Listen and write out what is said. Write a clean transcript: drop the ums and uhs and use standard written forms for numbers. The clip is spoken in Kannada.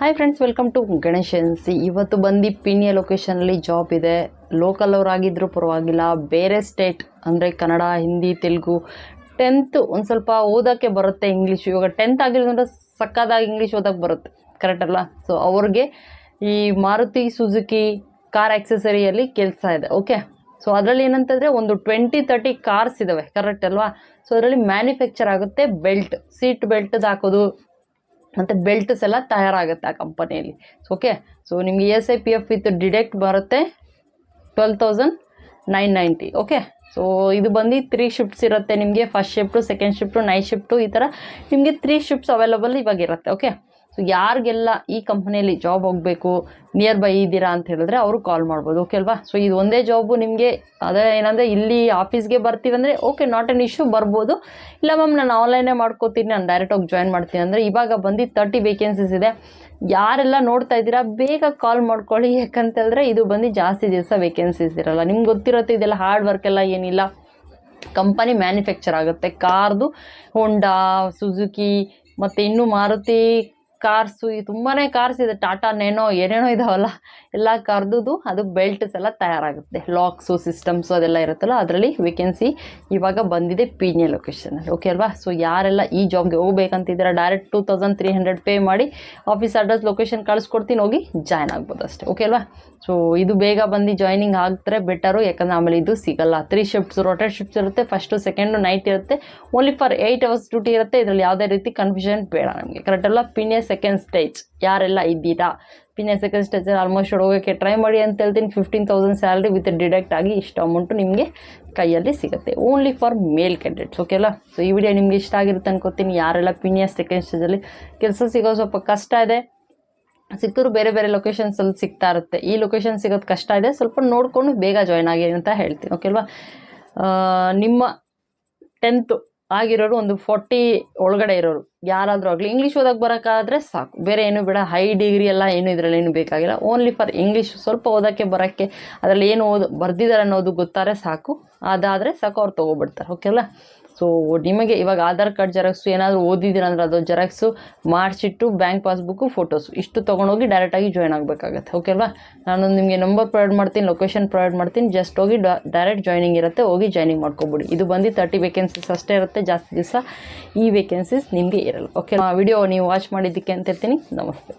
Hi friends, welcome to Ganeshans. ಇವತ್ತು ಬಂದು ಪಿನಿಯ ಲೊಕೇಶನಲ್ಲಿ ಜಾಬ್ ಇದೆ. ಲೋಕಲ್ ಅವರಾಗಿದ್ದರೂ ಪರವಾಗಿಲ್ಲ, ಬೇರೆ ಸ್ಟೇಟ್ ಅಂದರೆ ಕನ್ನಡ, ಹಿಂದಿ, ತೆಲುಗು, 10th ಒಂದು ಸ್ವಲ್ಪ ಓದೋಕ್ಕೆ ಬರುತ್ತೆ ಇಂಗ್ಲೀಷ್. ಇವಾಗ 10th ಆಗಿರೋದ್ರಿಂದ ಸಕ್ಕದಾಗಿ ಇಂಗ್ಲೀಷ್ ಓದೋಕ್ಕೆ ಬರುತ್ತೆ, ಕರೆಕ್ಟ್ ಅಲ್ಲ? ಸೊ ಅವ್ರಿಗೆ ಈ ಮಾರುತಿ ಸುಜುಕಿ ಕಾರ್ ಆಕ್ಸೆಸರಿಯಲ್ಲಿ ಕೆಲಸ ಇದೆ. ಓಕೆ, ಸೊ ಅದರಲ್ಲಿ ಏನಂತಂದರೆ ಒಂದು 20-30 ಕಾರ್ಸ್ ಇದ್ದಾವೆ, ಕರೆಕ್ಟ್ ಅಲ್ವಾ? ಸೊ ಅದರಲ್ಲಿ ಮ್ಯಾನುಫ್ಯಾಕ್ಚರ್ ಆಗುತ್ತೆ ಬೆಲ್ಟ್, ಸೀಟ್ ಬೆಲ್ಟ್ದು ಹಾಕೋದು ಮತ್ತು ಬೆಲ್ಟ್ಸ್ ಎಲ್ಲ ತಯಾರಾಗುತ್ತೆ ಆ ಕಂಪನಿಯಲ್ಲಿ. ಓಕೆ, ಸೊ ನಿಮಗೆ ESI-PF ವಿತ್ ಡಿಡಕ್ಟ್ ಬರುತ್ತೆ 12,990. ಓಕೆ, ಸೊ ಇದು ಬಂದು 3 ಶಿಫ್ಟ್ಸ್ ಇರುತ್ತೆ ನಿಮಗೆ. First shift, second shift, night shift, ಈ ಥರ ನಿಮಗೆ 3 ಶಿಫ್ಟ್ಸ್ ಅವೈಲಬಲ್ ಇವಾಗ ಇರುತ್ತೆ. ಓಕೆ, ಸೊ ಯಾರಿಗೆಲ್ಲ ಈ ಕಂಪ್ನಿಯಲ್ಲಿ ಜಾಬ್ ಹೋಗಬೇಕು, ನಿಯರ್ ಬೈ ಇದ್ದೀರಾ ಅಂತ ಹೇಳಿದ್ರೆ ಅವರು ಕಾಲ್ ಮಾಡ್ಬೋದು. ಓಕೆ ಅಲ್ವಾ? ಸೊ ಇದು ಒಂದೇ ಜಾಬು ನಿಮಗೆ. ಅದೇ ಏನಂದರೆ ಇಲ್ಲಿ ಆಫೀಸ್ಗೆ ಬರ್ತೀವಿ ಅಂದರೆ ಓಕೆ, ನಾಟ್ ಎನ್ ಇಶ್ಯೂ, ಬರ್ಬೋದು. ಇಲ್ಲ ಮ್ಯಾಮ್ ನಾನು ಆನ್ಲೈನೇ ಮಾಡ್ಕೋತೀನಿ, ನಾನು ಡೈರೆಕ್ಟಾಗಿ ಜಾಯ್ನ್ ಮಾಡ್ತೀನಿ ಅಂದರೆ ಇವಾಗ ಬಂದು 30 ವೇಕೆನ್ಸೀಸ್ ಇದೆ. ಯಾರೆಲ್ಲ ನೋಡ್ತಾ ಇದ್ದೀರಾ ಬೇಗ ಕಾಲ್ ಮಾಡ್ಕೊಳ್ಳಿ. ಯಾಕಂತೇಳಿದ್ರೆ ಇದು ಬಂದು ಜಾಸ್ತಿ ದಿವಸ ವೇಕೆನ್ಸೀಸ್ ಇರೋಲ್ಲ. ನಿಮ್ಗೆ ಗೊತ್ತಿರುತ್ತೆ ಇದೆಲ್ಲ ಹಾರ್ಡ್ ವರ್ಕ್ ಎಲ್ಲ ಏನಿಲ್ಲ. ಕಂಪನಿ ಮ್ಯಾನುಫ್ಯಾಕ್ಚರ್ ಆಗುತ್ತೆ ಕಾರ್ದು, ಹೋಂಡಾ, ಸುಜುಕಿ ಮತ್ತು ಇನ್ನೂ ಮಾರುತಿ ಕಾರ್ಸು, ತುಂಬಾ ಕಾರ್ಸ್ ಇದೆ, ಟಾಟಾ ನೇನೋ ಏನೇನೋ ಇದಾವಲ್ಲ, ಎಲ್ಲ ಕಾರ್ದು ಅದು ಬೆಲ್ಟ್ಸ್ ಎಲ್ಲ ತಯಾರಾಗುತ್ತೆ. ಲಾಕ್ಸು, ಸಿಸ್ಟಮ್ಸು ಅದೆಲ್ಲ ಇರುತ್ತಲ್ಲ, ಅದರಲ್ಲಿ ವೇಕೆನ್ಸಿ ಇವಾಗ ಬಂದಿದೆ ಪೀಣ್ಯ ಲೊಕೇಶನಲ್ಲಿ. ಓಕೆ ಅಲ್ವಾ? ಸೊ ಯಾರೆಲ್ಲ ಈ ಜಾಬ್ಗೆ ಹೋಗ್ಬೇಕಂತಿದ್ದೀರಾ ಡೈರೆಕ್ಟ್ 2,300 ಪೇ ಮಾಡಿ ಆಫೀಸ್ ಅಡ್ರೆಸ್ ಲೊಕೇಶನ್ ಕಳಿಸ್ಕೊಡ್ತೀನಿ, ಹೋಗಿ ಜಾಯ್ನ್ ಆಗ್ಬೋದು ಅಷ್ಟೇ. ಓಕೆ ಅಲ್ವಾ? ಸೊ ಇದು ಬೇಗ ಬಂದು ಜಾಯ್ನಿಂಗ್ ಆಗ್ತಾರೆ ಬೆಟರು. ಯಾಕಂದರೆ ಆಮೇಲೆ ಇದು ಸಿಗಲ್ಲ. 3 ಶಿಫ್ಟ್ಸ್, ರೊಟೇಟ್ ಶಿಫ್ಟ್ಸ್ ಇರುತ್ತೆ. ಫಸ್ಟು, ಸೆಕೆಂಡು, ನೈಟ್ ಇರುತ್ತೆ. ಓನ್ಲಿ ಫಾರ್ 8 hours ಡ್ಯೂಟಿ ಇರುತ್ತೆ. ಇದರಲ್ಲಿ ಯಾವುದೇ ರೀತಿ ಕನ್ಫ್ಯೂಷನ್ ಬೇಡ ನಮಗೆ, ಕರೆಕ್ಟ್ ಅಲ್ಲ? ಪಿನ್ಯ ಸೆಕೆಂಡ್ ಸ್ಟೇಜ್ ಯಾರೆಲ್ಲ ಇದ್ದೀರಾ, ಪಿನ್ಯ ಸೆಕೆಂಡ್ ಸ್ಟೇಜಲ್ಲಿ ಆಲ್ಮೋಸ್ಟ್ ಹೋಗೋಕ್ಕೆ ಟ್ರೈ ಮಾಡಿ ಅಂತ ಹೇಳ್ತೀನಿ. 15,000 ಸ್ಯಾಲ್ರಿ ವಿತ್ ಡಿಡಕ್ಟ್ ಆಗಿ ಇಷ್ಟು ಅಮೌಂಟು ನಿಮಗೆ ಕೈಯಲ್ಲಿ ಸಿಗುತ್ತೆ. Only for mail candidates. Okay ಅಲ್ಲ? ಸೊ ಈ ವಿಡಿಯೋ ನಿಮ್ಗೆ ಇಷ್ಟ ಆಗಿರುತ್ತೆ ಅನ್ಕೋತೀನಿ. ಯಾರೆಲ್ಲ ಪಿನ್ಯ ಸೆಕೆಂಡ್ ಸ್ಟೇಜಲ್ಲಿ ಕೆಲಸ ಸಿಗೋ ಸ್ವಲ್ಪ ಕಷ್ಟ ಇದೆ, ಸಿಕ್ಕರು ಬೇರೆ ಬೇರೆ ಲೊಕೇಶನ್ಸಲ್ಲಿ ಸಿಗ್ತಾ ಇರುತ್ತೆ. ಈ ಲೊಕೇಶನ್ ಸಿಗೋದು ಕಷ್ಟ ಇದೆ, ಸ್ವಲ್ಪ ನೋಡಿಕೊಂಡು ಬೇಗ ಜಾಯ್ನ್ ಆಗಿ ಅಂತ ಹೇಳ್ತೀನಿ. ಓಕೆ ಅಲ್ವಾ? ನಿಮ್ಮ 10th ಆಗಿರೋರು ಒಂದು 40 ಒಳಗಡೆ ಇರೋರು ಯಾರಾದರೂ ಆಗಲಿ ಇಂಗ್ಲೀಷ್ ಓದೋಕ್ಕೆ ಬರೋಕ್ಕಾದ್ರೆ ಸಾಕು, ಬೇರೆ ಏನು ಬೇಡ. ಹೈ ಡಿಗ್ರಿ ಎಲ್ಲ ಏನು ಇದರಲ್ಲಿ ಏನು ಬೇಕಾಗಿಲ್ಲ. ಓನ್ಲಿ ಫಾರ್ ಇಂಗ್ಲೀಷ್ ಸ್ವಲ್ಪ ಓದೋಕ್ಕೆ ಬರೋಕ್ಕೆ, ಅದರಲ್ಲಿ ಏನು ಬರ್ದಿದ್ದಾರೆ ಅನ್ನೋದು ಗೊತ್ತಾರೆ ಸಾಕು. ಅದಾದರೆ ಸಾಕು, ಅವ್ರು ತೊಗೊಬಿಡ್ತಾರೆ. ಓಕೆ ಅಲ್ಲ? ಸೊ ನಿಮಗೆ ಇವಾಗ ಆಧಾರ್ ಕಾರ್ಡ್ ಜೆರಾಕ್ಸು ಏನಾದರೂ ಓದಿದ್ದೀರ ಅಂದರೆ ಅದು ಜೆರಾಕ್ಸು, ಮಾರ್ಕ್ಶೀಟು, ಬ್ಯಾಂಕ್ ಪಾಸ್ಬುಕ್ಕು, ಫೋಟೋಸು ಇಷ್ಟು ತೊಗೊಂಡೋಗಿ ಡೈರೆಕ್ಟಾಗಿ ಜಾಯ್ನ್ ಆಗಬೇಕಾಗತ್ತೆ. ಓಕೆ ಅಲ್ವಾ? ನಾನು ನಿಮಗೆ ನಂಬರ್ ಪ್ರೊವೈಡ್ ಮಾಡ್ತೀನಿ, ಲೊಕೇಶನ್ ಪ್ರೊವೈಡ್ ಮಾಡ್ತೀನಿ. ಜಸ್ಟ್ ಹೋಗಿ ಡೈರೆಕ್ಟ್ ಜಾಯ್ನಿಂಗ್ ಇರುತ್ತೆ, ಹೋಗಿ ಜಾಯ್ನಿಂಗ್ ಮಾಡ್ಕೊಬಿಡಿ. ಇದು ಬಂದು 30 ವೇಕೆನ್ಸೀಸ್ ಅಷ್ಟೇ ಇರುತ್ತೆ, ಜಾಸ್ತಿ ದಿವಸ ಈ ವೇಕೆನ್ಸೀಸ್ ನಿಮಗೆ ಇರಲ್ಲ. ಓಕೆ, ವಿಡಿಯೋ ನೀವು ವಾಚ್ ಮಾಡಿದ್ದಕ್ಕೆ ಅಂತ ಇರ್ತೀನಿ. ನಮಸ್ತೆ.